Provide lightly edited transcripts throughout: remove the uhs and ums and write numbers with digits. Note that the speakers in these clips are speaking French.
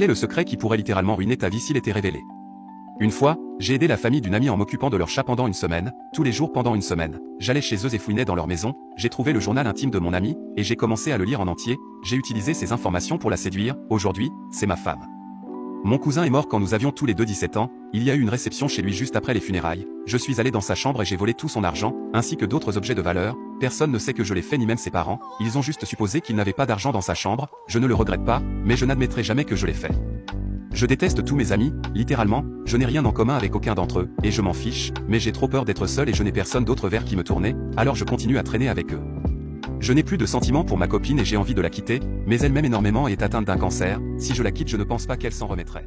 Quel est le secret qui pourrait littéralement ruiner ta vie s'il était révélé? Une fois, j'ai aidé la famille d'une amie en m'occupant de leur chat pendant une semaine, tous les jours pendant une semaine. J'allais chez eux et fouinais dans leur maison, j'ai trouvé le journal intime de mon amie, et j'ai commencé à le lire en entier, j'ai utilisé ces informations pour la séduire, aujourd'hui, c'est ma femme. Mon cousin est mort quand nous avions tous les deux 17 ans, il y a eu une réception chez lui juste après les funérailles, je suis allé dans sa chambre et j'ai volé tout son argent, ainsi que d'autres objets de valeur, personne ne sait que je l'ai fait ni même ses parents, ils ont juste supposé qu'il n'avait pas d'argent dans sa chambre, je ne le regrette pas, mais je n'admettrai jamais que je l'ai fait. Je déteste tous mes amis, littéralement, je n'ai rien en commun avec aucun d'entre eux, et je m'en fiche, mais j'ai trop peur d'être seul et je n'ai personne d'autre vers qui me tourner, alors je continue à traîner avec eux. Je n'ai plus de sentiments pour ma copine et j'ai envie de la quitter, mais elle m'aime énormément et est atteinte d'un cancer, si je la quitte je ne pense pas qu'elle s'en remettrait.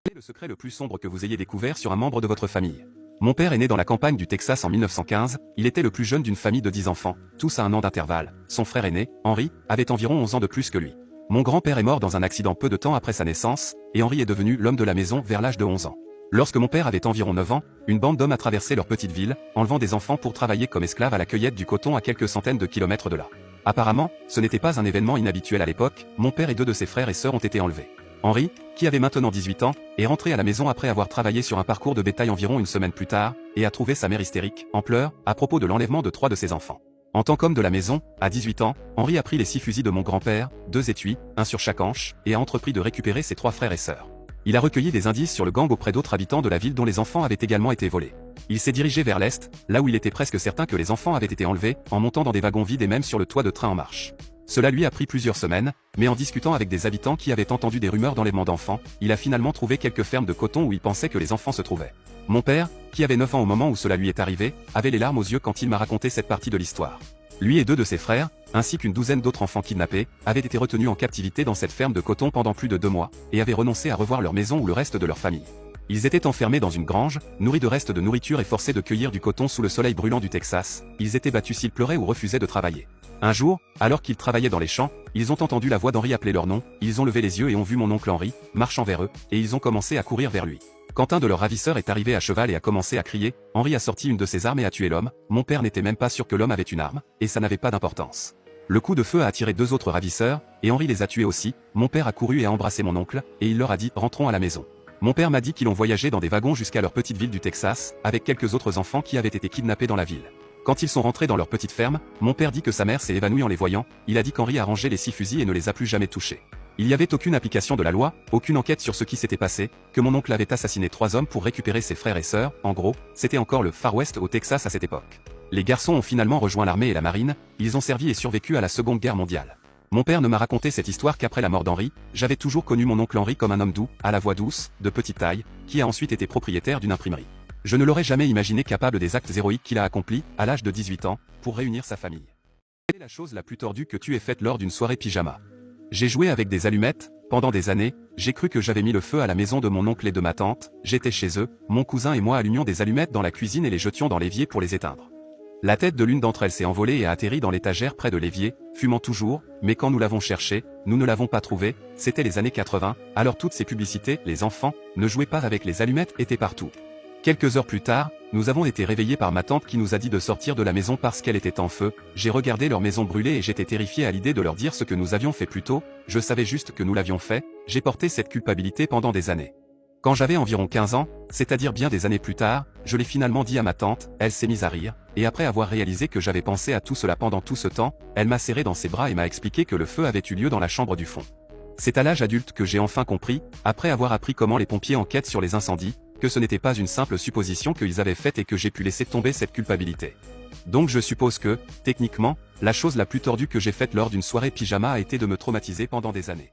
Quel est le secret le plus sombre que vous ayez découvert sur un membre de votre famille? Mon père est né dans la campagne du Texas en 1915, il était le plus jeune d'une famille de 10 enfants, tous à un an d'intervalle, son frère aîné, Henri, avait environ 11 ans de plus que lui. Mon grand-père est mort dans un accident peu de temps après sa naissance, et Henri est devenu l'homme de la maison vers l'âge de 11 ans. Lorsque mon père avait environ 9 ans, une bande d'hommes a traversé leur petite ville, enlevant des enfants pour travailler comme esclaves à la cueillette du coton à quelques centaines de kilomètres de là. Apparemment, ce n'était pas un événement inhabituel à l'époque, mon père et 2 de ses frères et sœurs ont été enlevés. Henri, qui avait maintenant 18 ans, est rentré à la maison après avoir travaillé sur un parcours de bétail environ une semaine plus tard, et a trouvé sa mère hystérique, en pleurs, à propos de l'enlèvement de 3 de ses enfants. En tant qu'homme de la maison, à 18 ans, Henri a pris les 6 fusils de mon grand-père, 2 étuis, un sur chaque hanche, et a entrepris de récupérer ses 3 frères et sœurs. Il a recueilli des indices sur le gang auprès d'autres habitants de la ville dont les enfants avaient également été volés. Il s'est dirigé vers l'est, là où il était presque certain que les enfants avaient été enlevés, en montant dans des wagons vides et même sur le toit de train en marche. Cela lui a pris plusieurs semaines, mais en discutant avec des habitants qui avaient entendu des rumeurs d'enlèvement d'enfants, il a finalement trouvé quelques fermes de coton où il pensait que les enfants se trouvaient. Mon père, qui avait 9 ans au moment où cela lui est arrivé, avait les larmes aux yeux quand il m'a raconté cette partie de l'histoire. Lui et 2 de ses frères, ainsi qu'une douzaine d'autres enfants kidnappés, avaient été retenus en captivité dans cette ferme de coton pendant plus de 2 mois, et avaient renoncé à revoir leur maison ou le reste de leur famille. Ils étaient enfermés dans une grange, nourris de restes de nourriture et forcés de cueillir du coton sous le soleil brûlant du Texas, ils étaient battus s'ils pleuraient ou refusaient de travailler. Un jour, alors qu'ils travaillaient dans les champs, ils ont entendu la voix d'Henri appeler leur nom, ils ont levé les yeux et ont vu mon oncle Henri, marchant vers eux, et ils ont commencé à courir vers lui. Quand un de leurs ravisseurs est arrivé à cheval et a commencé à crier, Henri a sorti une de ses armes et a tué l'homme, mon père n'était même pas sûr que l'homme avait une arme, et ça n'avait pas d'importance. Le coup de feu a attiré 2 autres ravisseurs, et Henri les a tués aussi, mon père a couru et a embrassé mon oncle, et il leur a dit « rentrons à la maison ». Mon père m'a dit qu'ils ont voyagé dans des wagons jusqu'à leur petite ville du Texas, avec quelques autres enfants qui avaient été kidnappés dans la ville. Quand ils sont rentrés dans leur petite ferme, mon père dit que sa mère s'est évanouie en les voyant, il a dit qu'Henri a rangé les 6 fusils et ne les a plus jamais touchés. Il n'y avait aucune application de la loi, aucune enquête sur ce qui s'était passé, que mon oncle avait assassiné 3 hommes pour récupérer ses frères et sœurs, en gros, c'était encore le Far West au Texas à cette époque. Les garçons ont finalement rejoint l'armée et la marine, ils ont servi et survécu à la Seconde Guerre mondiale. Mon père ne m'a raconté cette histoire qu'après la mort d'Henri, j'avais toujours connu mon oncle Henri comme un homme doux, à la voix douce, de petite taille, qui a ensuite été propriétaire d'une imprimerie. Je ne l'aurais jamais imaginé capable des actes héroïques qu'il a accomplis, à l'âge de 18 ans, pour réunir sa famille. Quelle est la chose la plus tordue que tu aies faite lors d'une soirée pyjama? J'ai joué avec des allumettes, pendant des années, j'ai cru que j'avais mis le feu à la maison de mon oncle et de ma tante, j'étais chez eux, mon cousin et moi allumions des allumettes dans la cuisine et les jetions dans l'évier pour les éteindre. La tête de l'une d'entre elles s'est envolée et a atterri dans l'étagère près de l'évier, fumant toujours, mais quand nous l'avons cherché, nous ne l'avons pas trouvée, c'était les années 80, alors toutes ces publicités, les enfants, ne jouaient pas avec les allumettes étaient partout. Quelques heures plus tard, nous avons été réveillés par ma tante qui nous a dit de sortir de la maison parce qu'elle était en feu, j'ai regardé leur maison brûler et j'étais terrifié à l'idée de leur dire ce que nous avions fait plus tôt, je savais juste que nous l'avions fait, j'ai porté cette culpabilité pendant des années. Quand j'avais environ 15 ans, c'est-à-dire bien des années plus tard, je l'ai finalement dit à ma tante, elle s'est mise à rire, et après avoir réalisé que j'avais pensé à tout cela pendant tout ce temps, elle m'a serré dans ses bras et m'a expliqué que le feu avait eu lieu dans la chambre du fond. C'est à l'âge adulte que j'ai enfin compris, après avoir appris comment les pompiers enquêtent sur les incendies, que ce n'était pas une simple supposition qu'ils avaient faite et que j'ai pu laisser tomber cette culpabilité. Donc je suppose que, techniquement, la chose la plus tordue que j'ai faite lors d'une soirée pyjama a été de me traumatiser pendant des années.